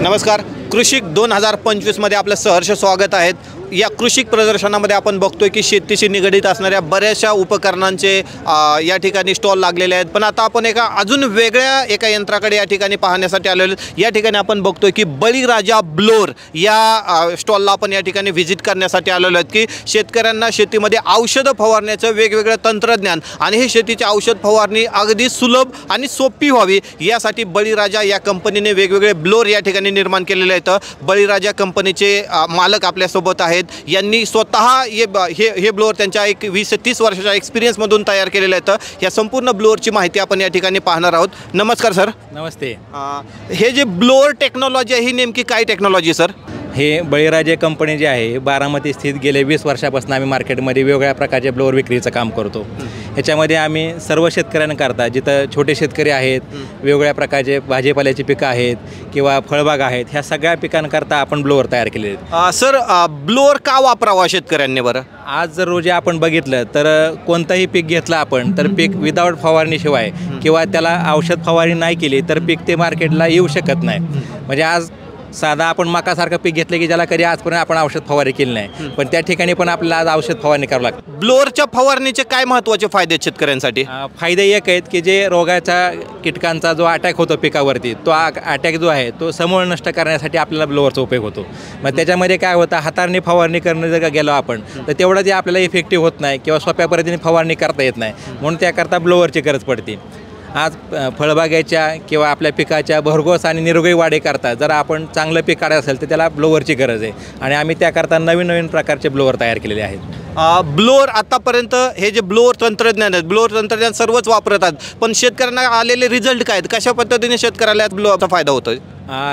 नमस्कार. कृषिक 2025 मध्ये आपलं सहर्ष स्वागत आहे. या कृषिक प्रदर्शनामध्ये आपण बघतोय की शेतीशी निगडित असणाऱ्या बऱ्याचशा उपकरणांचे या ठिकाणी स्टॉल लागलेले आहेत. पण आता आपण अजून वेगळ्या एका यंत्राकडे या ठिकाणी पाहण्यासाठी आलेलो आहोत. या ठिकाणी आपण बघतोय की बळीराजा ब्लोअर या स्टॉलला आपण या ठिकाणी व्हिजिट करण्यासाठी आलेलो आहोत की शेतकऱ्यांना शेतीमध्ये औषधं फवारण्याचं वेगवेगळं तंत्रज्ञान आणि हे शेतीची औषध फवारणी अगदी सुलभ आणि सोपी व्हावी यासाठी बळीराजा या कंपनीने वेगवेगळे ब्लोअर या ठिकाणी निर्माण केलेले आहेत. बळीराजा कंपनीचे मालक आपल्यासोबत आहेत. यांनी स्वतः हे ब्लोअर त्यांच्या 20 ते 30 वर्षाच्या एक्सपिरियन्समधून तयार केलेले आहेत. या संपूर्ण ब्लोअरची माहिती आपण या ठिकाणी पाहणार आहोत. नमस्कार सर. नमस्ते. हे जे ब्लोअर टेक्नॉलॉजी आहे ही नेमकी काय टेक्नॉलॉजी सर? हे बळीराजा कंपनी जी आहे बारामती स्थित गेले 20 वर्षापासून आम्ही मार्केटमध्ये वेगवेगळ्या प्रकारचे ब्लोअर विक्रीचं काम करतो. ह्याच्यामध्ये आम्ही सर्व शेतकऱ्यांकरता जिथं छोटे शेतकरी आहेत, वेगवेगळ्या प्रकारचे भाजीपाल्याची पिकं आहेत किंवा फळबाग आहेत, ह्या सगळ्या पिकांकरता आपण ब्लोअर तयार केले आहेत. सर ब्लोअर का वापरावा शेतकऱ्यांनी बरं? आज जर रोजी आपण बघितलं तर कोणतंही पीक घेतलं आपण तर पीक विदाऊट फवारणीशिवाय किंवा त्याला औषध फवारणी नाही केली तर पीक ते मार्केटला येऊ शकत नाही. म्हणजे आज साधा आपण मकासारखं पीक घेतलं की ज्याला कधी आजपर्यंत आपण औषध फवारणी केली नाही, पण त्या ठिकाणी पण आपल्याला आज औषध फवारणी करावं लागतं. ब्लोअरच्या फवारणीचे काय महत्त्वाचे फायदे आहेत शेतकऱ्यांसाठी? फायदे एक आहेत की जे रोगाच्या कीटकांचा जो अटॅक होतो पिकावरती, तो अटॅक जो आहे तो समूळ नष्ट करण्यासाठी आपल्याला ब्लोअरचा उपयोग होतो. मग त्याच्यामध्ये काय होतं, हाताने फवारणी करणं जर गेलो आपण तर तेवढं ते आपल्याला इफेक्टिव्ह होत नाही किंवा सोप्या पद्धतीने फवारणी करता येत नाही, म्हणून त्याकरता ब्लोअरची गरज पडते. आज फळबागेच्या किंवा आपल्या पिकाच्या भरघोस आणि निरोगी वाढीकरता जर आपण चांगलं पीक काढायचं असेल तर त्याला ब्लोअरची गरज आहे आणि आम्ही त्याकरता नवीन नवीन प्रकारचे ब्लोअर तयार केलेले आहेत. ब्लोअर आतापर्यंत हे जे ब्लोअर तंत्रज्ञान आहे, ब्लोअर तंत्रज्ञान सर्वच वापरतात, पण शेतकऱ्यांना आलेले रिझल्ट काय आहेत? कशा पद्धतीने शेतकऱ्याला ब्लोअरचा फायदा होतोय?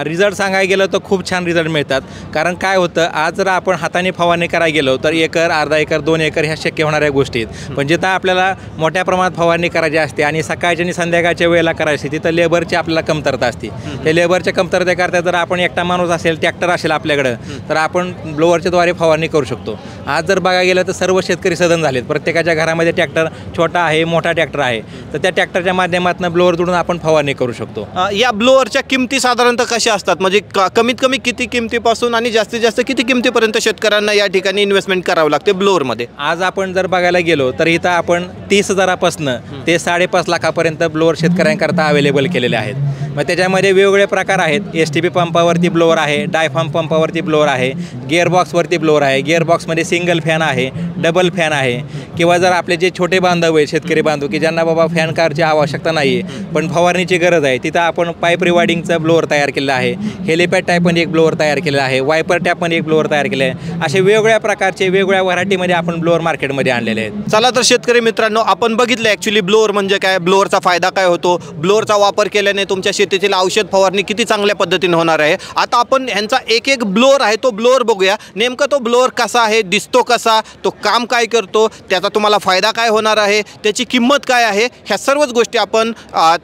रिझल्ट सांगायला गेलं तर खूप छान रिझल्ट मिळतात. कारण काय होतं, आज जर आपण हाताने फवारणी करायला गेलो तर एकर, अर्धा एकर, 2 एकर ह्या शक्य होणाऱ्या गोष्टी आहेत. पण जिथं आपल्याला मोठ्या प्रमाणात फवारणी करायची असते आणि सकाळच्या आणि संध्याकाळच्या वेळेला करायची तिथं लेबरची आपल्याला कमतरता असते. त्या लेबरच्या कमतरतेकरता जर आपण एकटा माणूस असेल, ट्रॅक्टर असेल आपल्याकडं, तर आपण ब्लोअरच्याद्वारे फवारणी करू शकतो. आज जर बघायला गेलं तर सर्व शेतकरी सधन झालेत. प्रत्येकाच्या घरामध्ये ट्रॅक्टर छोटा आहे, मोठा ट्रॅक्टर आहे, तर त्या ट्रॅक्टरच्या माध्यमातून ब्लोअर जोडून आपण फवारणी करू शकतो. या ब्लोअरच्या किमती साधारणतः कशा असतात? म्हणजे कमीत कमी किती किमतीपासून आणि जास्तीत जास्त किती किमतीपर्यंत शेतकऱ्यांना या ठिकाणी इन्व्हेस्टमेंट करावं लागते ब्लोअरमध्ये? आज आपण जर बघायला गेलो तर इथं आपण 30,000पासून ते 5.5 लाखापर्यंत ब्लोअर शेतकऱ्यांकरता अवेलेबल केलेले आहेत. मग त्याच्यामध्ये वेगवेगळे प्रकार आहेत. STP पंपावरती ब्लोअर आहे, डायफार्म पंपावरती ब्लोअर आहे, गिअरबॉक्सवरती ब्लोअर आहे, गिअरबॉक्समध्ये सिंगल फॅन आहे, डबल फॅन आहे, किंवा जर आपले जे छोटे बांधव आहेत, शेतकरी बांधव की ज्यांना बाबा फॅन कारची आवश्यकता नाही आहे पण फवारणीची गरज आहे, तिथं आपण पाईप रिवार्डिंगचा ब्लोअर तयार केलेला आहे. हेलिपॅड टाईपमध्ये एक ब्लोअर तयार केलेला आहे, वायपर टॅपमध्ये एक ब्लोअर तयार केले आहे. असे वेगवेगळ्या प्रकारचे वेगवेगळ्या व्हरायटीमध्ये आपण ब्लोअर मार्केटमध्ये आणलेले आहेत. चला तर शेतकरी मित्रांनो, आपण बघितलं ॲक्च्युली ब्लोअर म्हणजे काय, ब्लोअरचा फायदा काय होतो, ब्लोअरचा वापर केल्याने तुमच्या शेतीतील औषध फवारणी किती चांगल्या पद्धतीने होणार आहे. आता आपण ह्यांचा एक ब्लोअर आहे तो ब्लोअर बघूया. नेमका तो ब्लोअर कसा आहे, दिसतो कसा, तो काम काय करतो, त्याचा तुम्हाला फायदा काय होणार आहे, त्याची किंमत काय आहे, ह्या सर्वच गोष्टी आपण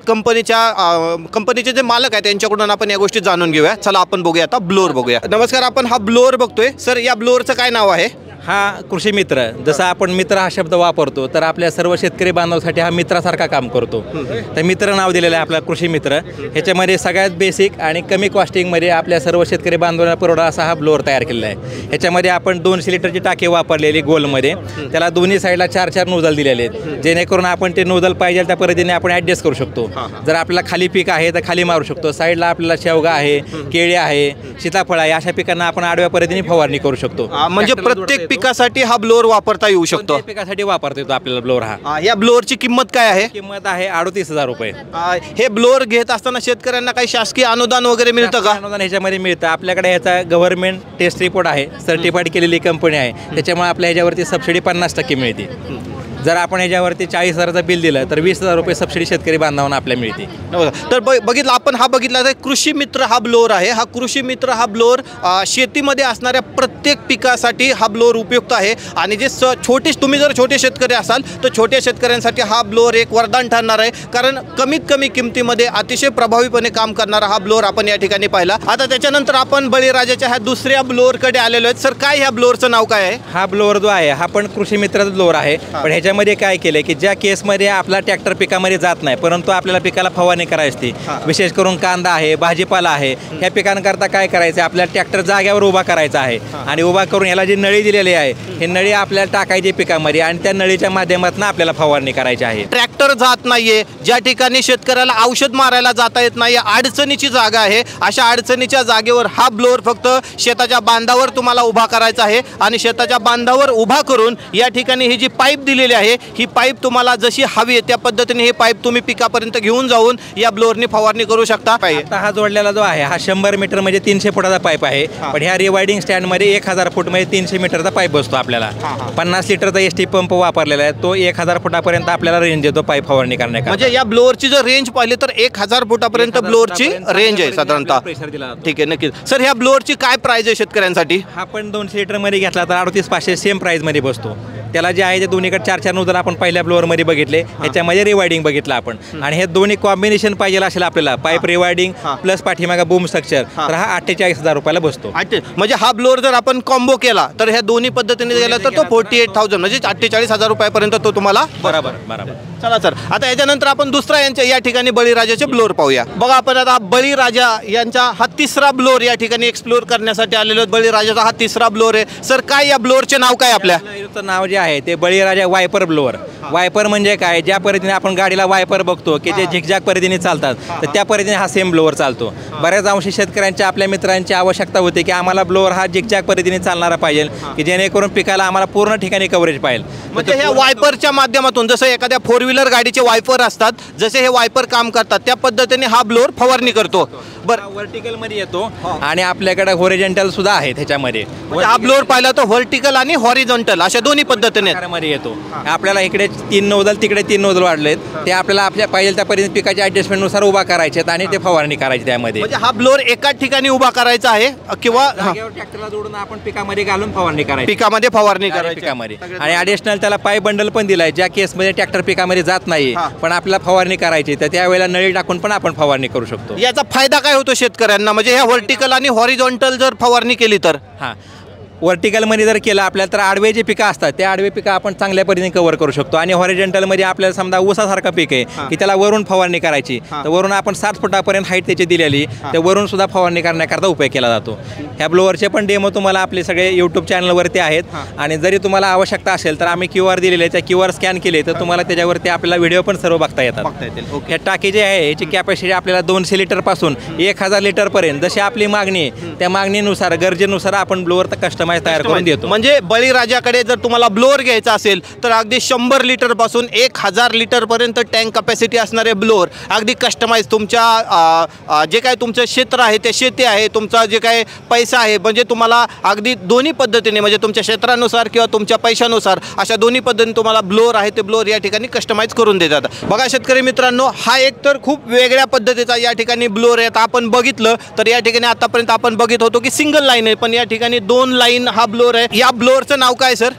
कंपनीचे जे मालक आहेत त्यांच्याकडून आपण या गोष्टी जाणून घेऊया. चला आपण बघूया आता ब्लोअर बघूया. नमस्कार, आपण हा ब्लोअर बघतोय सर, या ब्लोअरचं काय नाव आहे? हा कृषी मित्र. जसं आपण मित्र हा शब्द वापरतो तर आपल्या सर्व शेतकरी बांधवांसाठी हा मित्रासारखा काम करतो. तर मित्र नाव दिलेलं आहे आपला कृषी मित्र. ह्याच्यामध्ये सगळ्यात बेसिक आणि कमी कॉस्टिंगमध्ये आपल्या सर्व शेतकरी बांधवांना पुरवठा असा हा ब्लोअर तयार केलेला आहे. ह्याच्यामध्ये आपण 200 लिटरची टाकी वापरलेली गोलमध्ये, त्याला दोन्ही साईडला 4-4 नोजल दिलेले आहेत, जेणेकरून आपण ते नोजल पाहिजे त्या पद्धतीने आपण ॲडजस्ट करू शकतो. जर आपल्याला खाली पीक आहे तर खाली मारू शकतो, साईडला आपल्याला शेवगा आहे, केळी आहे, सीताफळ आहे, अशा पिकांना आपण आडव्या पद्धतीने फवारणी करू शकतो. म्हणजे प्रत्येक पिकासाठी हा ब्लोअर वापरता येऊ शकतो. पिकासाठी वापरता येतो आपल्याला ब्लोअर हा. या ब्लोअरची किंमत काय आहे? किंमत आहे 38,000 रुपये. हे ब्लोअर घेत असताना शेतकऱ्यांना काही शासकीय अनुदान वगैरे मिळतं का? अनुदान ह्याच्यामध्ये मिळतं. आपल्याकडे ह्याचा गव्हर्नमेंट टेस्ट रिपोर्ट आहे, सर्टिफाईड केलेली कंपनी आहे, त्याच्यामुळे आपल्या ह्याच्यावरती सबसिडी 50% मिळते. जर आपण ह्याच्यावरती 40,000चं बिल दिलं तर 20,000 रुपये सबसिडी शेतकरी बांधवांना आपल्याला मिळते. तर बघितलं आपण, हा बघितला तर कृषी मित्र हा ब्लोअर आहे. हा कृषी मित्र हा ब्लोअर शेतीमध्ये असणाऱ्या प्रत्येक पिकासाठी हा ब्लोअर उपयुक्त आहे. आणि जे तुम्ही जर छोटे शेतकरी असाल तर छोट्या शेतकऱ्यांसाठी हा ब्लोअर एक वरदान ठरणार आहे, कारण कमीत कमी किमतीमध्ये अतिशय प्रभावीपणे काम करणारा हा ब्लोअर आपण या ठिकाणी पाहिला. आता त्याच्यानंतर आपण बळीराजाच्या ह्या दुसऱ्या ब्लोअरकडे आलेलो आहेत. सर, काय ह्या ब्लोअरचं नाव काय आहे? हा ब्लोअर जो आहे हा पण कृषी मित्राचा ब्लोअर आहे, पण ह्याच्यामध्ये काय केलं की ज्या केसमध्ये आपला ट्रॅक्टर पिकामध्ये जात नाही परंतु आपल्याला पिकाला फवारणी करायची असते, विशेष करून कांदा आहे, भाजीपाला आहे, ह्या पिकांकरता काय करायचं, आपल्याला ट्रॅक्टर जाग्यावर उभा करायचा आहे आणि उभा करून ह्याला जी नळी दिलेली आहे हे नळी आपल्याला टाकायची पिकामध्ये आणि त्या नळीच्या माध्यमातून आपल्याला फवारणी करायची आहे. ट्रॅक्टर जात नाहीये, ज्या ठिकाणी शेतकऱ्याला औषध मारायला जाता येत नाही, अडचणीची जागा आहे, अशा अडचणीच्या जागेवर हा ब्लोअर फक्त शेताच्या बांधावर तुम्हाला उभा करायचा आहे आणि शेताच्या बांधावर उभा करून या ठिकाणी ही जी पाईप दिलेली आहे ही पाईप तुम्हाला जशी हवी आहे त्या पद्धतीने ही पाईप तुम्ही पिकापर्यंत घेऊन जाऊन या ब्लोअरनी फवारणी करू शकता. आता हा जोडलेला जो आहे हा 100 मीटर म्हणजे 300 फुटाचा पाईप आहे, पण ह्या रिवायडिंग स्टँडमध्ये 1000 फूट म्हणजे 300 मीटरचा पाईप बसतो. आपल्याला 50 लिटरचा एस टी पंप वापरलेला आहे, तो 1000 फुटापर्यंत आपल्याला रेंज देतो पाईप फवारणी करण्याकरता. म्हणजे या ब्लोअरची जर रेंज पाहिली तर 1000 फुटापर्यंत ब्लोअरची रेंज आहे साधारणतः. ठीक आहे, नक्कीच. सर ह्या ब्लोअरची काय प्राइस आहे शेतकऱ्यांसाठी? हा पण 200 लिटरमध्ये घेतला तर 3800 सेम प्राईजमध्ये बसतो. त्याला जे आहे ते दोन्हीकडे 4 नोजल आपण पहिल्या ब्लोअरमध्ये बघितले, ह्याच्यामध्ये रिवायडिंग बघितलं आपण आणि हे दोन्ही कॉम्बिनेशन पाहिजे असेल आपल्याला, पाईप रिवायडिंग प्लस पाठीमागा बूम स्ट्रक्चर, तर हा 48,000 रुपयाला बसतो. म्हणजे हा ब्लोअर जर आपण कॉम्बो केला तर ह्या दोन्ही पद्धतीने गेला तर तो 48,000 म्हणजे 48,000 रुपयापर्यंत तो तुम्हाला. बरोबर. चला सर, आता याच्यानंतर आपण दुसरा यांच्या या ठिकाणी बळीराजाचे ब्लोअर पाहूया. बघा आपण आता बळीराजा यांचा हा तिसरा ब्लोअर या ठिकाणी एक्सप्लोर करण्यासाठी आलेलो. बळीराजाचा हा तिसरा ब्लोअर आहे. सर काय या ब्लोअरचे नाव काय आपल्या? नाव जे आहे ते बळीराजा वायपर ब्लोअर. वायपर म्हणजे काय, ज्या पद्धतीने आपण गाडीला वायपर बघतो की जे झिकझॅक पद्धतीने चालतात तर त्या पद्धतीने हा सेम ब्लोअर चालतो. बऱ्याच अंशी शेतकऱ्यांच्या आपल्या मित्रांची आवश्यकता होते की आम्हाला ब्लोअर हा झिकझॅक पद्धतीने चालणारा पाहिजे की जेणेकरून पिकाला आम्हाला पूर्ण ठिकाणी कव्हरेज पाहिजे. म्हणजे ह्या वायपरच्या माध्यमातून जसं एखाद्या 4 व्हीलर गाडीचे वायपर असतात, जसे हे वायपर काम करतात त्या पद्धतीने हा ब्लोअर फवारणी करतो. बरं, व्हर्टिकल मध्ये येतो आणि आपल्याकडे हॉरिझॉन्टल सुद्धा आहे त्याच्यामध्ये. हा ब्लोअर पाहिला तर व्हर्टिकल आणि हॉरिझॉन्टल अशा दोन्ही पद्धतीने येतो. आपल्याला इकडे 3 नोजल तिकडे 3 नोजल वाढलेत, ते आपल्याला आपल्या पाहिजे त्या पद्धतीने पिकाच्या ऍडजस्टमेंटनुसार उभा करायचे आणि ते फवारणी करायची त्यामध्ये. म्हणजे हा ब्लोअर एकाच ठिकाणी उभा करायचा आहे किंवा ट्रॅक्टरला जोडून आपण पिकामध्ये घालून फवारणी करायची, पिकामध्ये फवारणी करायची पिकामध्ये. आणि ॲडिशनल त्याला पाईप बंडल पण दिलाय, ज्या केसमध्ये ट्रॅक्टर पिकामध्ये जात नाही पण आपल्याला फवारणी करायची तर त्यावेळेला नळी टाकून पण आपण फवारणी करू शकतो. याचा फायदा काय होतो शेतकऱ्यांना, म्हणजे ह्या व्हर्टिकल आणि हॉरिझॉन्टल जर फवारणी केली तर? व्हर्टिकलमध्ये जर केलं आपल्याला तर आडवे जे पिकं असतात ते आडवे पिकं आपण चांगल्या पद्धतीने कव्हर करू शकतो. आणि हॉरिझॉन्टलमध्ये आपल्याला समजा ऊसासारखं पीक आहे की त्याला वरून फवारणी करायची तर वरून आपण 60 फुटापर्यंत हाईट त्याची दिलेली तर वरून सुद्धा फवारणी करण्याकरता उपयोग केला जातो. ह्या ब्लोअरचे पण डेमो तुम्हाला आपले सगळे यूट्यूब चॅनलवरती आहेत आणि जरी तुम्हाला आवश्यकता असेल तर आम्ही QR दिलेले, त्या QR स्कॅन केले तर तुम्हाला त्याच्यावरती आपल्याला व्हिडिओ पण सर्व बघता येतात. ह्या टाकी जे आहे याची कॅपॅसिटी आपल्याला 200 लिटरपासून 1000 लिटरपर्यंत जशी आपली मागणी आहे त्या मागणीनुसार गरजेनुसार आपण ब्लोअर कस्टमाइज तयार करून देतो. म्हणजे बळीराजाकडे जर तुम्हाला ब्लोअर घ्यायचा असेल तर अगदी 100 लिटर पासून 1000 लिटर पर्यंत टँक कॅपॅसिटी असणारे ब्लोअर अगदी कस्टमाइज तुमच्या जे काय तुमचं क्षेत्र आहे ते शेती आहे, तुमचा जे काय पैसा आहे, म्हणजे तुम्हाला अगदी दोन्ही पद्धतीने म्हणजे तुमच्या क्षेत्रानुसार किंवा तुमच्या पैशानुसार अशा दोन्ही पद्धतीने तुम्हाला ब्लोअर आहे ते ब्लोअर या ठिकाणी कस्टमाइज करून देतात. बघा शेतकरी मित्रांनो, हा एक तर खूप वेगळ्या पद्धतीचा या ठिकाणी ब्लोअर आहे. आपण बघितलं तर या ठिकाणी आतापर्यंत आपण बघित होतो की सिंगल लाईन आहे, पण या ठिकाणी 2 लाईन हा ब्लोअर आहे. या ब्लोअरचं नाव काय सर?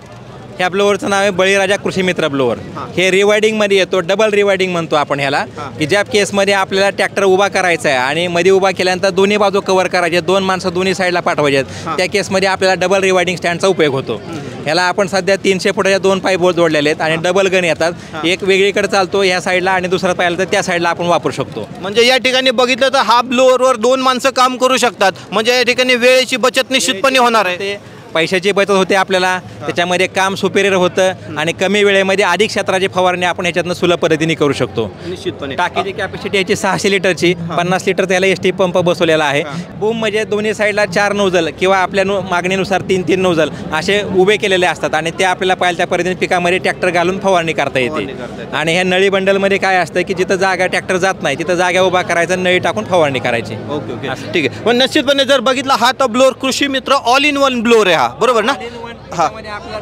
ह्या ब्लोअरचं नाव आहे बळीराजा कृषी मित्र ब्लोअर. हे रिवायडिंगमध्ये येतो, डबल रिवायडिंग म्हणतो आपण ह्याला, की ज्या केसमध्ये आपल्याला ट्रॅक्टर उभा करायचा आहे आणि मध्ये उभा केल्यानंतर दोन्ही बाजू कव्हर करायचे, 2 माणसं दोन्ही साईडला पाठवायचे आहेत, त्या केसमध्ये आपल्याला डबल रिवायडिंग स्टँडचा उपयोग होतो. ह्याला आपण सध्या 300 फुटाच्या 2 पाईप जोडलेले आहेत आणि डबल गन येतात, एक वेगळीकडे चालतो ह्या साईडला आणि दुसरा पाहिलं तर त्या साईडला आपण वापरू शकतो. म्हणजे या ठिकाणी बघितलं तर हा ब्लोअरवर 2 माणसं काम करू शकतात, म्हणजे या ठिकाणी वेळेची बचत निश्चितपणे होणार आहे, पैशाची बचत होते आपल्याला, त्याच्यामध्ये काम सुपेरियर होतं आणि कमी वेळेमध्ये अधिक क्षेत्राची फवारणी आपण ह्याच्यातनं सुलभ पद्धतीने करू शकतो. निश्चितपणे टाकीची कॅपॅसिटी याची 600 लिटरची, 50 लिटर त्याला एसटी पंप बसवलेला आहे. बूम म्हणजे दोन्ही साईडला 4 नोजल किंवा आपल्या मागणीनुसार 3-3 नोजल असे उभे केलेले असतात आणि ते आपल्याला पाहिजे त्या पद्धतीने पिकामध्ये ट्रॅक्टर घालून फवारणी करता येते. आणि ह्या नळी बंडलमध्ये काय असतं की जिथं जागा ट्रॅक्टर जात नाही तिथं जागा उभा करायचा, नळी टाकून फवारणी करायची. ओके ठीक आहे. पण निश्चितपणे जर बघितला हा तर ब्लोअर कृषी मित्र ऑल इन वन ब्लोअर आहे हा, बरोबर ना?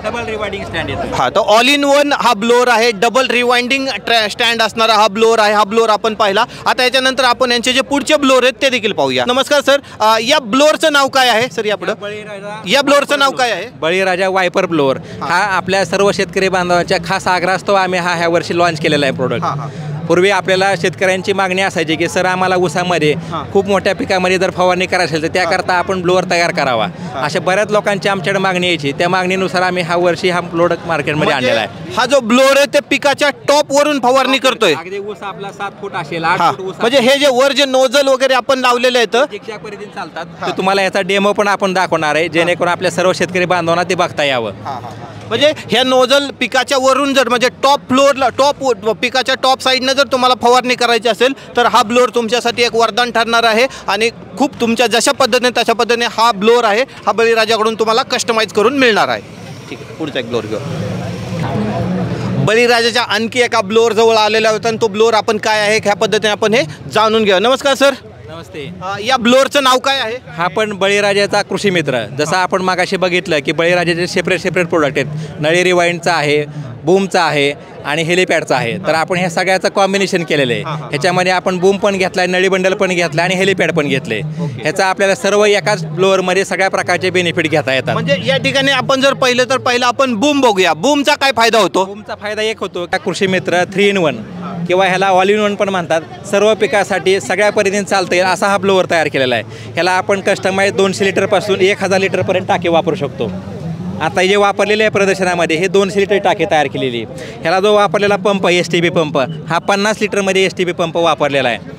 डबल रिवाइंडिंग स्टँड येतो. हा तर ऑल इन वन हा ब्लोअर आहे, डबल रिवाइंडिंग स्टँड असणारा हा ब्लोअर आहे. हा ब्लोअर आपण पाहिला. आता याच्यानंतर आपण यांचे जे पुढचे ब्लोअर आहेत ते देखील पाहूया. नमस्कार सर, या ब्लोअरचं नाव काय आहे सर? या ब्लोअरचं नाव काय आहे? बळीराजा वायपर ब्लोअर. हा आपल्या सर्व शेतकरी बांधवांच्या खास आग्रहास्तव आम्ही ह्या वर्षी लॉन्च केलेला आहे प्रोडक्ट. पूर्वी आपल्याला शेतकऱ्यांची मागणी असायची की सर आम्हाला ऊसामध्ये खूप मोठ्या पिकामध्ये जर फवारणी करायची असेल तर त्याकरता आपण ब्लोअर तयार करावा, अशा बऱ्याच लोकांची आमच्याकडे मागणी यायची. त्या मागणीनुसार आम्ही हा वर्षी हा प्रोडक्ट मार्केटमध्ये आणलेला आहे. हा जो ब्लोअर आहे ते पिकाच्या टॉप वरून फवारणी करतोय. अगदी ऊस आपला 7 फूट असेल, 8 फूट ऊस, म्हणजे हे जे वर जे नोझल वगैरे आपण लावलेले आहेत ज्या पद्धतीने चालतात तर तुम्हाला याचा डेमो पण आपण दाखवणार आहे, जेणेकरून आपल्या सर्व शेतकरी बांधवांना ते बघता यावं. म्हणजे ह्या नोझल पिकाच्या वरून जर म्हणजे टॉप फ्लोअरला पिकाच्या टॉप साईडनं जर तुम्हाला फवारणी करायची असेल तर हा ब्लोअर तुमच्यासाठी एक वरदान ठरणार आहे. आणि खूप तुमच्या जशा पद्धतीने तशा पद्धतीने हा ब्लोअर आहे हा बळीराजाकडून तुम्हाला कस्टमाइज करून मिळणार आहे. ठीक आहे, पुढचा एक ब्लोअर घेऊ. बळीराजाच्या आणखी एका ब्लोअर जवळ आलेला होता आणि तो ब्लोअर आपण काय आहे ह्या पद्धतीने आपण हे जाणून घेऊ. नमस्कार सर. नमस्ते. या ब्लोअरचं नाव काय आहे? हा पण बळीराजाचा कृषी मित्र. जसं आपण मागाशी बघितलं की बळीराजाचे सेपरेट प्रोडक्ट आहेत. नळी रिवाइंडचा आहे, बूमचा आहे आणि हेलिपॅडचा आहे. तर आपण ह्या सगळ्याचं कॉम्बिनेशन केलेलं आहे. ह्याच्यामध्ये आपण बूम पण घेतला आहे, नळी बंडल पण घेतला आणि हेलिपॅड पण घेतले. ह्याचा आपल्याला सर्व एकाच ब्लोअरमध्ये सगळ्या प्रकारचे बेनिफिट घेता येतात. म्हणजे या ठिकाणी आपण जर पहिलं आपण बूम बघूया. बूमचा काय फायदा होतो? बूमचा फायदा एक होतो का कृषी मित्र 3-in-1 किंवा ह्याला ऑल इन वन पण म्हणतात. सर्व पिकासाठी सगळ्या पद्धतीने चालता येईल असा हा ब्लोअर तयार केलेला आहे. ह्याला आपण कस्टमाइज 200 लिटरपासून 1000 लिटरपर्यंत टाकी वापरू शकतो. आता जे वापरलेले आहे प्रदर्शनामध्ये हे 200 लिटर टाकी तयार केलेली. ह्याला जो वापरलेला पंप STB पंप हा 50 लिटरमध्ये STB पंप वापरलेला आहे.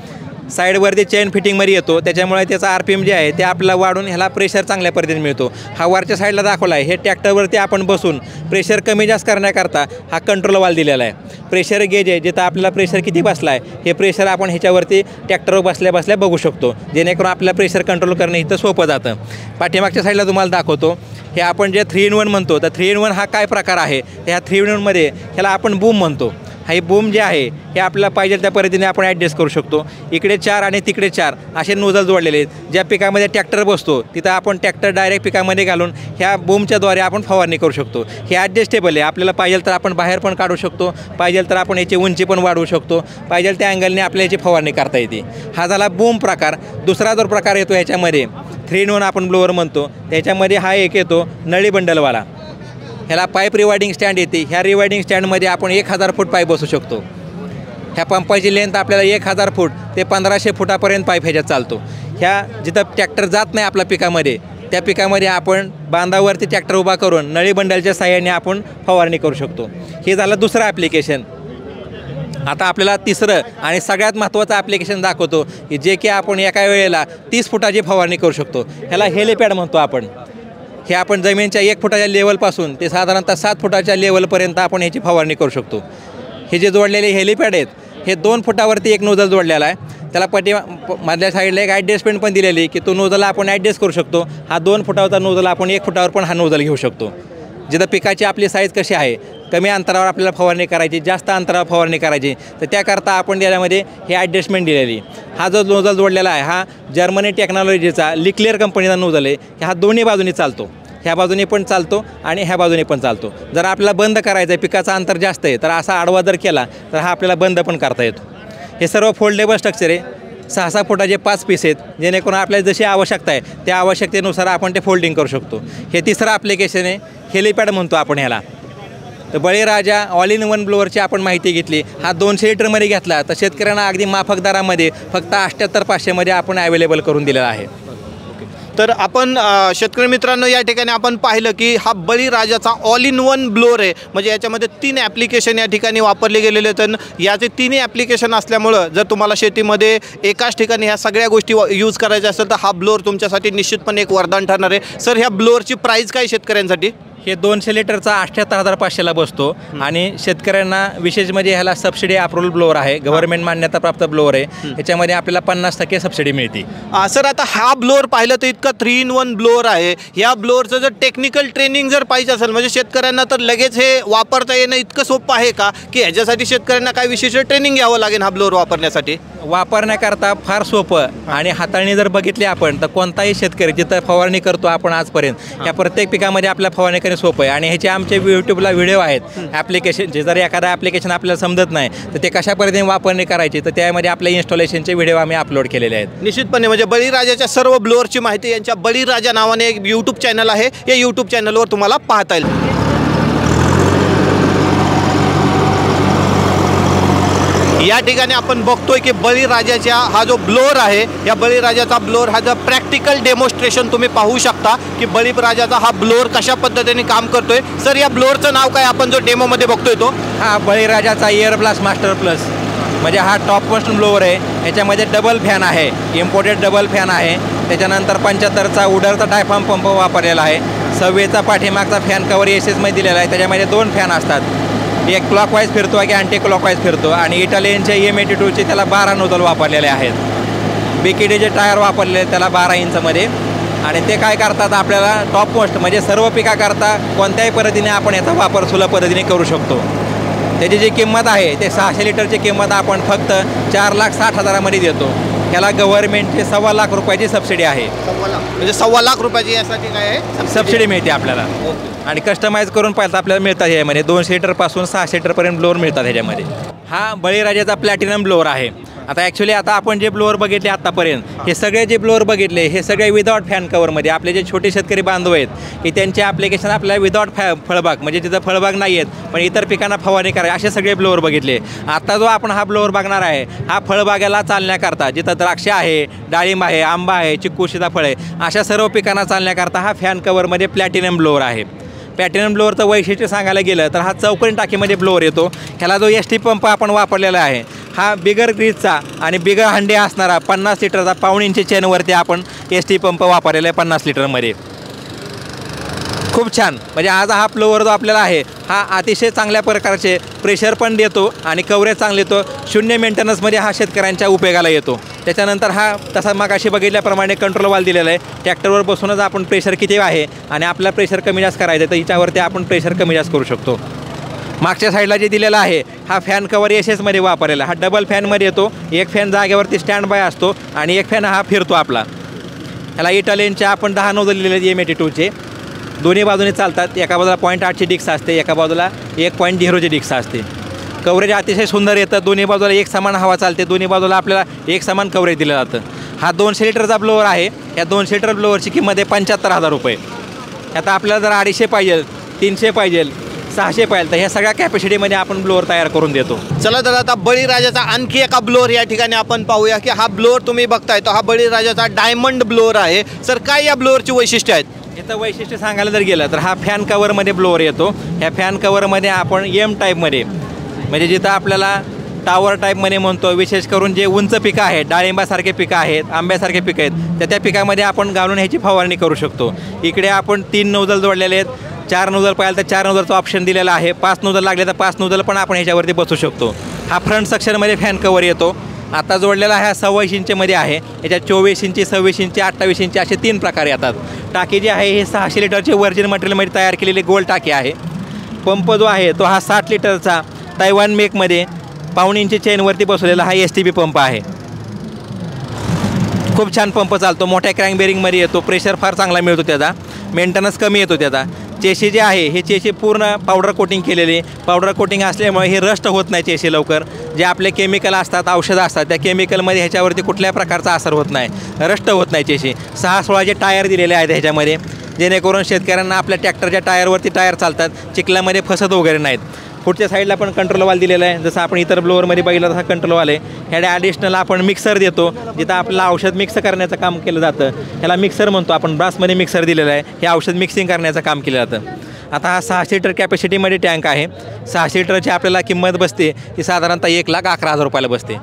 साईडवरती चेन फिटिंगमध्ये येतो, त्याच्यामुळे त्याचा RPM जे आहे ते आपल्याला वाढून ह्याला प्रेशर चांगल्या पद्धतीने मिळतो. हा वरच्या साईडला दाखवला आहे, हे ट्रॅक्टरवरती आपण बसून प्रेशर कमी जास्त करण्याकरता हा कंट्रोल वाल दिलेला आहे. प्रेशर गेज आहे, जिथं आपल्याला प्रेशर किती बसला आहे हे प्रेशर आपण ह्याच्यावरती ट्रॅक्टरवर बसल्या बघू शकतो, जेणेकरून आपल्याला प्रेशर कंट्रोल करणं इथं सोपं जातं. पाठीमागच्या साईडला तुम्हाला दाखवतो. हे आपण जे 3-in-1 म्हणतो तर 3-in-1 हा काय प्रकार आहे. ह्या 3-in-1मध्ये ह्याला आपण बूम म्हणतो. हे बूम जे आहे हे आपल्याला पाहिजे त्या पद्धतीने आपण ॲडजस्ट करू शकतो. इकडे 4 आणि तिकडे 4 असे नोझल जोडलेले आहेत. ज्या पिकामध्ये ट्रॅक्टर बसतो तिथं आपण ट्रॅक्टर डायरेक्ट पिकामध्ये घालून ह्या बूमच्याद्वारे आपण फवारणी करू शकतो. हे ॲडजस्टेबल आहे. आपल्याला पाहिजे तर आपण बाहेर पण काढू शकतो, पाहिजे तर आपण याची उंची पण वाढवू शकतो, पाहिजे त्या अँगलने आपल्याला याची फवारणी करता येते. हा झाला बूम प्रकार. दुसरा जो प्रकार येतो ह्याच्यामध्ये 3-in-1 आपण ब्लोअर म्हणतो. त्याच्यामध्ये हा एक येतो नळी बंडलवाला. ह्याला पाईप रिवायडिंग स्टँड येते. ह्या रिवायडिंग स्टँडमध्ये आपण 1000 फूट पाईप बसू शकतो. ह्या पंपाची लेंथ आपल्याला 1000 फूट ते 1500 फुटापर्यंत पाईप ह्याच्यात चालतो. ह्या जिथं ट्रॅक्टर जात नाही आपल्या पिकामध्ये त्या पिकामध्ये आपण बांधावरती ट्रॅक्टर उभा करून नळी बंडलच्या साहाय्याने आपण फवारणी करू शकतो. हे झालं दुसरं ॲप्लिकेशन. आता आपल्याला तिसरं आणि सगळ्यात महत्त्वाचं ॲप्लिकेशन दाखवतो की जे की आपण एका वेळेला 30 फुटाची फवारणी करू शकतो. ह्याला हेलिपॅड म्हणतो आपण. हे आपण जमिनीच्या 1 फुटाच्या लेवलपासून ते साधारणतः 7 फुटाच्या लेवलपर्यंत आपण ह्याची फवारणी करू शकतो. हे जे जोडलेले हेलिपॅड आहेत हे 2 फुटावरती एक नोझल जोडलेला आहे. त्याला मधल्या साईडला एक ॲडजस्टमेंट पण दिलेली की तो नोझल आपण ॲडजस्ट करू शकतो. हा 2 फुटावरचा नोझल आपण 1 फुटावर पण हा नोझल घेऊ शकतो. जिथं पिकाची आपली साईज कशी आहे, कमी अंतरावर आपल्याला फवारणी करायची, जास्त अंतरावर फवारणी करायची, तर त्याकरता आपण त्याच्यामध्ये हे ॲडजस्टमेंट दिलेली. हा जो नोझल जोडलेला आहे हा जर्मनी टेक्नॉलॉजीचा लिक्लिअर कंपनीचा नोझल आहे. हा दोन्ही बाजूनी चालतो. ह्या बाजूने पण चालतो आणि ह्या बाजूने पण चालतो. जर आपल्याला बंद करायचं आहे, पिकाचं अंतर जास्त आहे, तर असा आडवा जर केला तर हा आपल्याला बंद पण करता येतो. हे सर्व फोल्डेबल स्ट्रक्चर आहे. 6-6 फुटाचे 5 पीस आहेत, जेणेकरून आपल्याला जशी आवश्यकता आहे त्या आवश्यकतेनुसार आपण ते फोल्डिंग करू शकतो. हे तिसरं ॲप्लिकेशन आहे, हेलिपॅड म्हणतो आपण ह्याला. तर बळीराजा ऑल इन वन ब्लोअरची आपण माहिती घेतली. हा 200 लिटरमध्ये घेतला तर शेतकऱ्यांना अगदी माफक दरामध्ये फक्त 78,500मध्ये आपण अवेलेबल करून दिलेला आहे. तर आपण शेतकरी मित्रांनो या ठिकाणी आपण पाहिलं की हा बळीराजाचा ऑल इन वन ब्लोअर आहे. म्हणजे याच्यामध्ये 3 ॲप्लिकेशन या ठिकाणी वापरले गेलेले आहेत. याचे 3 ॲप्लिकेशन असल्यामुळं जर तुम्हाला शेतीमध्ये एकाच ठिकाणी ह्या सगळ्या गोष्टी यूज करायच्या असेल तर हा ब्लोअर तुमच्यासाठी निश्चितपणे एक वरदान ठरणार आहे. सर ह्या ब्लोअरची प्राईस काय शेतकऱ्यांसाठी? हे 200 लिटरचा 78,500ला बसतो आणि शेतकऱ्यांना विशेष म्हणजे ह्याला सबसिडी अप्रूव्हल ब्लोअर आहे, गव्हर्नमेंट मान्यताप्राप्त ब्लोअर आहे. याच्यामध्ये आपल्याला 50% सबसिडी मिळते. सर आता हा ब्लोअर पाहिलं तर इतका 3-in-1 ब्लोअर आहे. या ब्लोअरचं जर टेक्निकल ट्रेनिंग जर पाहिजे असेल म्हणजे शेतकऱ्यांना तर लगेच हे वापरता येणं इतकं सोपं आहे का की ह्याच्यासाठी शेतकऱ्यांना काय विशेष ट्रेनिंग घ्यावं लागेल हा ब्लोअर वापरण्यासाठी? वापरण्याकरता फार सोपं आणि हाताळणी जर बघितली आपण तर कोणताही शेतकरी जिथं फवारणी करतो आपण आजपर्यंत या प्रत्येक पिकामध्ये आपल्या फवारणी करणे सोपं आहे. आणि ह्याचे आमचे यूट्यूबला व्हिडिओ आहेत ॲप्लिकेशनचे. जर एखादा ॲप्लिकेशन आपल्याला समजत नाही तर ते कशा पद्धतीने वापरणी करायची तर त्यामध्ये आपल्या इन्स्टॉलेशनचे व्हिडिओ आम्ही अपलोड केलेले आहेत. निश्चितपणे म्हणजे बळीराजाच्या सर्व ब्लोअरची माहिती यांच्या बळीराजा नावाने एक यूट्यूब चॅनल आहे. या यूट्यूब चॅनलवर तुम्हाला पाहता येईल. या ठिकाणी आपण बघतोय की बळीराजाच्या हा जो ब्लोअर आहे, या बळीराजाचा ब्लोअर हा जो प्रॅक्टिकल डेमॉन्स्ट्रेशन तुम्ही पाहू शकता की बळीराजाचा हा ब्लोअर कशा पद्धतीने काम करतोय. सर, या ब्लोअरचं नाव काय आपण जो डेमोमध्ये बघतोय तो? हा बळीराजाचा एअर ब्लास्ट मास्टर प्लस, म्हणजे हा टॉप मोस्ट ब्लोअर आहे. ह्याच्यामध्ये डबल फॅन आहे, इम्पोर्टेड डबल फॅन आहे. त्याच्यानंतर 75चा उडरचा डायफार्म पंप वापरलेला आहे. 26चा पाठीमागचा फॅन कवर एसएसमध्ये दिलेला आहे. त्याच्यामध्ये 2 फॅन असतात, एक क्लॉकवाईज फिरतो की अँटी क्लॉकवाईज फिरतो. आणि इटालियनचे M82चे त्याला 12 नोजल वापरलेले आहेत. BKDचे टायर वापरलेले त्याला 12 इंचमध्ये. आणि ते काय करतात, आपल्याला टॉप मोस्ट म्हणजे सर्व पिकाकरता कोणत्याही पद्धतीने आपण याचा वापर सुलभ पद्धतीने करू शकतो. त्याची जी किंमत आहे ते 600 लिटरची किंमत आपण फक्त 4,60,000मध्ये देतो. त्याला गव्हर्नमेंटची 1.25 लाख रुपयाची सबसिडी आहे. म्हणजे 1.25 लाख रुपयाची यासाठी काय आहे सबसिडी मिळते आपल्याला. आणि कस्टमाइज करून पाहिजे आपल्याला मिळतात. ह्यामध्ये 200 लिटरपासून 600 लिटरपर्यंत ब्लोअर मिळतात ह्याच्यामध्ये. हा बळीराजाचा प्लॅटिनम ब्लोअर आहे. आता ॲक्च्युली आता आपण जे ब्लोअर बघितले आत्तापर्यंत, हे सगळे जे ब्लोअर बघितले हे सगळे विदाउट फॅन कवरमध्ये. आपले जे छोटे शेतकरी बांधव आहेत की त्यांचे ॲप्लिकेशन आपल्याला विदाउट फळबाग, म्हणजे तिथं फळबाग नाही आहेत पण इतर पिकांना फवारणी करायची, असे सगळे ब्लोअर बघितले. आता जो आपण हा ब्लोअर बघणार आहे हा फळबागाला चालण्याकरता, जिथं द्राक्ष आहे, डाळिंब आहे, आंबा आहे, चिक्कू सीताफळ आहे, अशा सर्व पिकांना चालण्याकरता हा फॅन कवरमध्ये प्लॅटिनम ब्लोअर आहे. प्लॅटिनम ब्लोअरचं वैशिष्ट्य सांगायला गेलं तर हा चौकोनी टाकीमध्ये ब्लोअर येतो. ह्याला जो ST पंप आपण वापरलेला आहे हा बिगर ग्रीजचा आणि बिगर हंडे असणारा 50 लिटरचा 1.25 इंची चेनवरती आपण ST पंप वापरलेला आहे 50 लिटरमध्ये. खूप छान, म्हणजे आज हा ब्लोअर जो आपल्याला आहे हा अतिशय चांगल्या प्रकारचे प्रेशर पण देतो आणि कव्हरेज चांगले येतो. 0 मेंटेनन्समध्ये हा शेतकऱ्यांच्या उपयोगाला येतो. त्याच्यानंतर हा तसा मग अशी बघितल्याप्रमाणे कंट्रोल वाल दिलेला आहे. ट्रॅक्टरवर बसूनच आपण प्रेशर किती आहे आणि आपला प्रेशर कमी जास्त करायचं तर हिच्यावरती आपण प्रेशर कमी जास्त करू शकतो. मागच्या साईडला जे दिलेलं आहे हा फॅन कवर SS मध्ये वापरलेला. हा डबल फॅनमध्ये येतो. एक फॅन जागेवरती स्टँड बाय असतो आणि एक फॅन हा फिरतो आपला. ह्याला इटालियनचे आपण 10 नोजल दिलेले M82चे दोन्ही बाजूने चालतात. एका बाजूला 0.8ची डिक्स असते, एका बाजूला 1.0ची डिक्स असते. कव्हरेज अतिशय सुंदर येतं. दोन्ही बाजूला एक समान हवा चालते. दोन्ही बाजूला आपल्याला एक समान कव्हरेज दिलं जातं. हा 200 लिटरचा ब्लोअर आहे. या 200 लिटर ब्लोअरची किंमत आहे 75,000 रुपये. आता आपल्याला जर 250 पाहिजे, 300 पाहिजे, 600 पाहिजे तर ह्या सगळ्या कॅपॅसिटीमध्ये आपण ब्लोअर तयार करून देतो. चला तर आता बळीराजाचा आणखी एका ब्लोअर या ठिकाणी आपण पाहूया की हा ब्लोअर तुम्ही बघताय तो हा बळीराजाचा डायमंड ब्लोअर आहे. सर, काय या ब्लोअरची वैशिष्ट्य आहेत? याचं वैशिष्ट्य सांगायला जर गेलं तर हा फॅन कवरमध्ये ब्लोअर येतो. ह्या फॅन कवरमध्ये आपण M टाईपमध्ये, म्हणजे जिथं आपल्याला टावर टाईपमध्ये म्हणतो, विशेष करून जे उंच पिकं आहेत, डाळिंबासारखे पिकं आहेत, आंब्यासारखे पिकं आहेत, त्या पिकामध्ये आपण घालून ह्याची फवारणी करू शकतो. इकडे आपण 3 नोजल जोडलेले आहेत. 4 नोजल पाहिजे तर 4 नोजलचा ऑप्शन दिलेला आहे. 5 नोजल लागले तर 5 नोजल पण आपण ह्याच्यावरती बसू शकतो. हा फ्रंट सेक्शनमध्ये फॅन कवर येतो. आता जोडलेला ह्या 26 इंचमध्ये आहे. याच्यात 24 इंची, 26 इंची, 28 इंची असे 3 प्रकार येतात. टाकी जी आहे हे 600 लिटरची व्हर्जिन मटेरियलमध्ये तयार केलेली गोल टाकी आहे. पंप जो आहे तो हा 60 लिटरचा तैवान मेकमध्ये 1.25 इंची चेनवरती बसवलेला हा STB पंप आहे. खूप छान पंप चालतो. मोठ्या क्रँक बेरिंगमध्ये येतो. प्रेशर फार चांगला मिळतो त्याचा. मेंटेनन्स कमी येतो त्याचा. चेशी जे आहे हे चेशी पूर्ण पावडर कोटिंग केलेली. पावडर कोटिंग असल्यामुळे हे रस्ट होत नाही चेशी लवकर. जे आपले केमिकल असतात, औषधं असतात, त्या केमिकलमध्ये ह्याच्यावरती कुठल्याही प्रकारचा असर होत नाही, रस्ट होत नाही चेशी. 6-16 टायर दिलेले आहेत ह्याच्यामध्ये, जेणेकरून शेतकऱ्यांना आपल्या ट्रॅक्टरच्या टायरवरती टायर चालतात, चिखलामध्ये फसत वगैरे नाहीत. पुढच्या साईडला पण कंट्रोल वाल दिलेला आहे. जसं आपण इतर ब्लोअरमध्ये बघितलं तसा कंट्रोल वाल आहे. ह्याला ॲडिशनल आपण मिक्सर देतो, जिथं आपल्याला औषध मिक्स करण्याचं काम केलं जातं. ह्याला मिक्सर म्हणतो आपण. ब्रासमध्ये मिक्सर दिलेलं आहे. हे औषध मिक्सिंग करण्याचं काम केलं जातं. आता हा 600 लिटर कॅपॅसिटीमध्ये टँक आहे. 600 लिटरची आपल्याला किंमत बसते ती साधारणतः 1,11,000 रुपयाला बसते.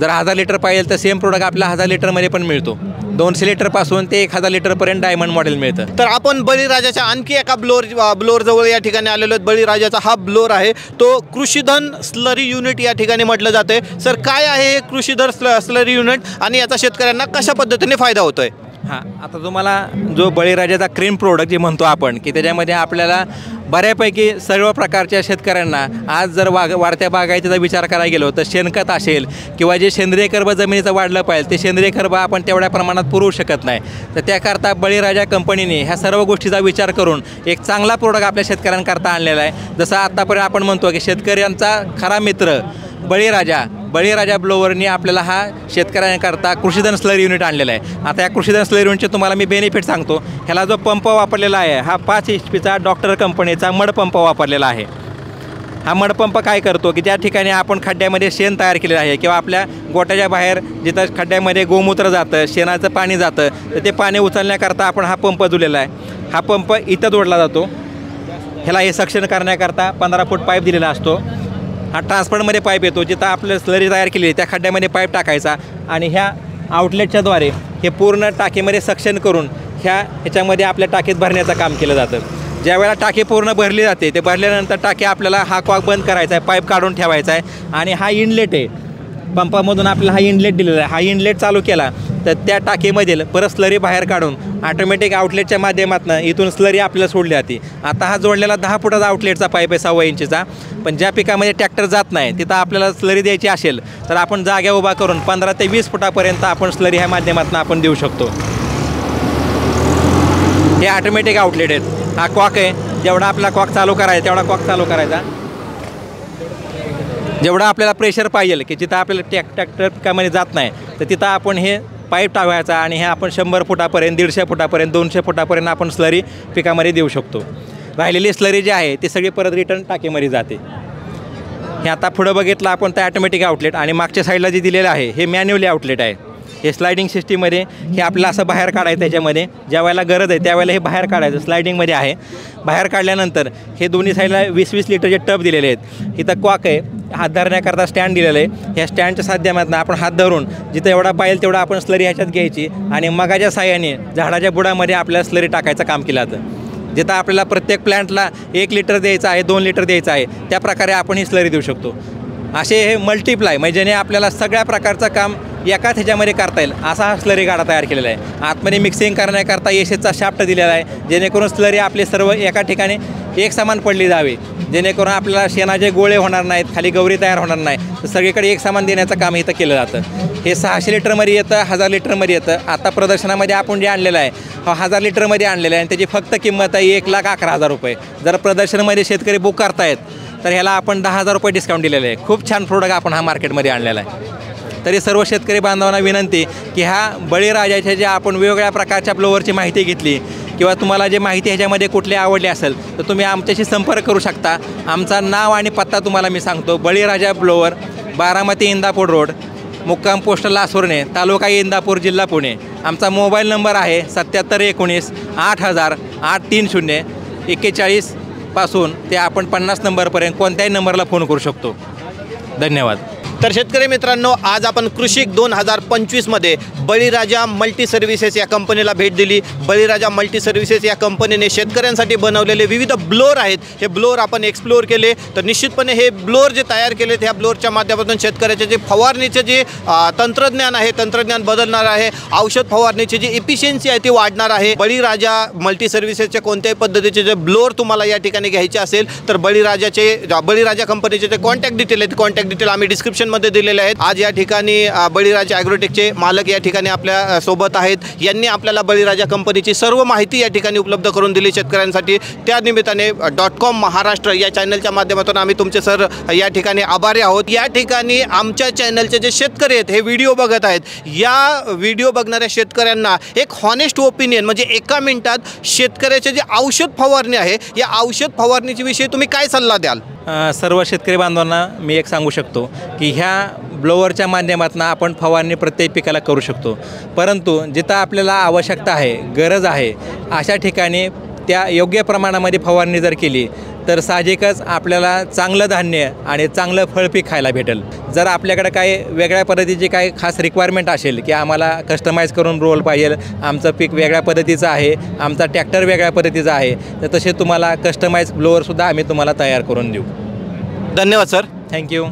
जर 1000 लिटर पाहिजे तर सेम प्रोडक्ट आपला 1000 लिटरमध्ये पण मिळतो. 200 लिटरपासून ते 1000 लिटरपर्यंत डायमंड मॉडेल मिळतं. तर आपण बळीराजाच्या आणखी एका ब्लोअर जवळ या ठिकाणी आलेलो आहेत. बळीराजाचा हा ब्लोअर आहे तो कृषीधन स्लरी युनिट या ठिकाणी म्हटलं जाते. सर, काय आहे हे कृषीधन स्लरी युनिट आणि याचा शेतकऱ्यांना कशा पद्धतीने फायदा होतोय? हां, आता तुम्हाला जो बळीराजाचा क्रीम प्रोडक्ट जे म्हणतो आपण की त्याच्यामध्ये आपल्याला बऱ्यापैकी सर्व प्रकारच्या शेतकऱ्यांना आज जर वाढत्या बागायतीचा विचार करायला गेलो तर शेणखत असेल किंवा जे सेंद्रिय कर्ब जमिनीचं वाढलं पाहिजे ते सेंद्रिय कर्ब आपण तेवढ्या प्रमाणात पुरवू शकत नाही. तर त्याकरता बळीराजा कंपनीने ह्या सर्व गोष्टीचा विचार करून एक चांगला प्रोडक्ट आपल्या शेतकऱ्यांकरता आणलेला आहे. जसं आत्तापर्यंत आपण म्हणतो की शेतकऱ्यांचा खरा मित्र बळीराजा ब्लोअरनी आपल्याला हा शेतकऱ्यांकरता कृषीधन स्लरी युनिट आणलेला आहे. आता या कृषीधन स्लरी युनिटचे तुम्हाला मी बेनिफिट सांगतो. ह्याला जो पंप वापरलेला आहे हा 5 HP डॉक्टर कंपनीचा मड पंप वापरलेला आहे. हा मडपंप काय करतो की ज्या ठिकाणी आपण खड्ड्यामध्ये शेण तयार केलेलं आहे किंवा आपल्या गोट्याच्या बाहेर जिथं खड्ड्यामध्ये गोमूत्र जातं, शेणाचं पाणी जातं, तर ते पाणी उचलण्याकरता आपण हा पंप जोडलेला आहे. हा पंप इथं जोडला जातो. ह्याला हे सक्शन करण्याकरता 15 फूट पाईप दिलेला असतो. हा ट्रान्सफरमध्ये पाईप येतो, जिथं आपलं स्लरी तयार केली आहे त्या खड्ड्यामध्ये पाईप टाकायचा आणि ह्या आउटलेटच्याद्वारे हे पूर्ण टाकीमध्ये सक्शन करून ह्याच्यामध्ये आपल्या टाकीत भरण्याचं काम केलं जातं. ज्यावेळेला टाकी पूर्ण भरली जाते, ते भरल्यानंतर टाकी आपल्याला हा कॉक बंद करायचा आहे, पाईप काढून ठेवायचा आहे आणि हा इनलेट आहे. पंपामधून आपल्याला हा इनलेट दिलेला आहे. हा इनलेट चालू केला तर त्या टाकीमधील परत स्लरी बाहेर काढून ऑटोमॅटिक आउटलेटच्या माध्यमातून इथून स्लरी आपल्याला सोडली जाते. आता हा जोडलेला 10 फुटाचा आउटलेटचा पाईप आहे 6 इंचीचा. पण ज्या पिकामध्ये ट्रॅक्टर जात नाही तिथं आपल्याला स्लरी द्यायची असेल तर आपण जागा उभा करून 15 ते 20 फुटापर्यंत आपण स्लरी ह्या माध्यमातून आपण देऊ शकतो. हे ऑटोमॅटिक आउटलेट आहेत. हा कॉक आहे, जेवढा आपला कॉक चालू करायचा तेवढा कॉक चालू करायचा. जेवढा आपल्याला प्रेशर पाहिजे की जिथं आपल्याला ट्रॅक्टर पिकामध्ये जात नाही तर तिथं आपण हे पाईप टाकायचा आणि हे आपण 100 फुटापर्यंत, 150 फुटापर्यंत, 200 फुटापर्यंत आपण स्लरी पिकामध्ये देऊ शकतो. राहिलेली स्लरी जी आहे ती सगळी परत रिटर्न टाकीमध्ये जाते. हे आता पुढं बघितलं आपण तर ऑटोमॅटिक आउटलेट आणि मागच्या साईडला जे दिलेलं आहे हे मॅन्युअली आउटलेट आहे. हे स्लायडिंग सिस्टीममध्ये हे आपल्याला असं बाहेर काढायचं. त्याच्यामध्ये ज्या वेळेला गरज आहे त्यावेळेला हे बाहेर काढायचं. स्लायडिंगमध्ये आहे. बाहेर काढल्यानंतर हे दोन्ही साईडला 20-20 लिटरचे टब दिलेले आहेत. इथं कॉक आहे, हात धरण्याकरता स्टँड दिलेलं आहे. ह्या स्टँडच्या साध्यामधनं आपण हात धरून जिथं एवढा पाहिजे तेवढा आपण स्लरी ह्याच्यात घ्यायची आणि मगाच्या साह्याने झाडाच्या बुडामध्ये आपल्याला स्लरी टाकायचं काम केलं जातं. जिथं आपल्याला प्रत्येक प्लॅन्टला 1 लिटर द्यायचं आहे, 2 लिटर द्यायचं आहे, त्या प्रकारे आपण ही स्लरी देऊ शकतो. असे हे मल्टिप्लाय म्हणजे ज्याने आपल्याला सगळ्या प्रकारचं काम एकाच ह्याच्यामध्ये करता येईल असा हा स्लरी गाडा तयार केलेला आहे. आतमध्ये मिक्सिंग करण्याकरता एसएचचा शाफ्ट दिलेला आहे, जेणेकरून स्लरी आपले सर्व एका ठिकाणी एक समान पडली जावी, जेणेकरून आपल्याला शेणाचे गोळे होणार नाहीत, खाली गौरी तयार होणार नाही, तर सगळीकडे एक समान देण्याचं काम इथं केलं जातं. हे 600 लिटरमध्ये येतं, 1000 लिटरमध्ये येतं. आता प्रदर्शनामध्ये आपण जे आणलेलं आहे हा 1000 लिटरमध्ये आणलेलं आहे आणि त्याची फक्त किंमत आहे 1,11,000 रुपये. जर प्रदर्शनामध्ये शेतकरी बुक करतायत तर ह्याला आपण 10,000 रुपये डिस्काउंट दिलेलं आहे. खूप छान प्रोडक्ट आपण हा मार्केटमध्ये आणलेला आहे. तरी सर्व शेतकरी बांधवांना विनंती की ह्या बळीराजाच्या ज्या आपण वेगवेगळ्या प्रकारच्या ब्लोअरची माहिती घेतली किंवा तुम्हाला जे माहिती ह्याच्यामध्ये कुठली आवडली असेल तर तुम्ही आमच्याशी संपर्क करू शकता. आमचा नाव आणि पत्ता तुम्हाला मी सांगतो. बळीराजा ब्लोअर, बारामती इंदापूर रोड, मुक्काम पोस्ट लासुर्णे, तालुका इंदापूर, जिल्हा पुणे. आमचा मोबाईल नंबर आहे 7719 8000 830 41 पासून ते आपण 50 नंबरपर्यंत कोणत्याही नंबरला फोन करू शकतो. धन्यवाद. तर शेतकरी मित्रांनो, आज आपण कृषिक 2025मध्ये बळीराजा मल्टी सर्व्हिसेस या कंपनीला भेट दिली. बळीराजा मल्टी सर्व्हिसेस या कंपनीने शेतकऱ्यांसाठी बनवलेले विविध ब्लोअर आहेत, हे ब्लोअर आपण एक्सप्लोअर केले. तर निश्चितपणे हे ब्लोअर जे तयार केलेत ह्या ब्लोअरच्या माध्यमातून शेतकऱ्याचे जे फवारणीचे जे तंत्रज्ञान आहे, तंत्रज्ञान बदलणार आहे. औषध फवारणीची जी इफिशियन्सी आहे ती वाढणार आहे. बळीराजा मल्टी सर्व्हिसेसच्या कोणत्याही पद्धतीचे जे ब्लोअर तुम्हाला या ठिकाणी घ्यायचे असेल तर बळीराजा कंपनीचे जे कॉन्टॅक्ट डिटेल आहेत, कॉन्टॅक्ट डिटेल आम्ही डिस्क्रिप्शन मध्ये दिलेले आहेत. आज या ठिकाणी बळीराजा ॲग्रोटेकचे मालक या ठिकाणी आपल्या सोबत आहेत. यांनी आपल्याला बळीराजा कंपनीची सर्व माहिती या ठिकाणी उपलब्ध करून दिली शेतकऱ्यांसाठी. त्या निमित्ताने .com महाराष्ट्र या चॅनलच्या माध्यमातून आम्ही तुमचे सर या ठिकाणी आभारी आहोत. या ठिकाणी आमच्या चॅनलचे जे शेतकरी आहेत हे व्हिडिओ बघत आहेत, या व्हिडिओ बघणाऱ्या शेतकऱ्यांना एक हॉनेस्ट ओपिनियन म्हणजे एका मिनिटात शेतकऱ्याचे जे औषध फवारणी आहे या औषध फवारणीच्या विषयी तुम्ही काय सल्ला द्याल? सर्व शेतकरी बांधवांना मी एक सांगू शकतो की ह्या ब्लोअरच्या माध्यमातून आपण फवारणी प्रत्येक पिकाला करू शकतो. परंतु जिथं आपल्याला आवश्यकता आहे, गरज आहे, अशा ठिकाणी त्या योग्य प्रमाणामध्ये फवारणी जर केली तर साहजिकच आपल्याला चांगलं धान्य आणि चांगलं फळपीक खायला भेटेल. जर आपल्याकडे काही वेगळ्या पद्धतीची काही खास रिक्वायरमेंट असेल की आम्हाला कस्टमाइज करून रोल पाहिजे, आमचं पीक वेगळ्या पद्धतीचं आहे, आमचा ट्रॅक्टर वेगळ्या पद्धतीचा आहे, तर तसे तुम्हाला कस्टमाइज ब्लोअरसुद्धा आम्ही तुम्हाला तयार करून देऊ. धन्यवाद सर. थँक्यू.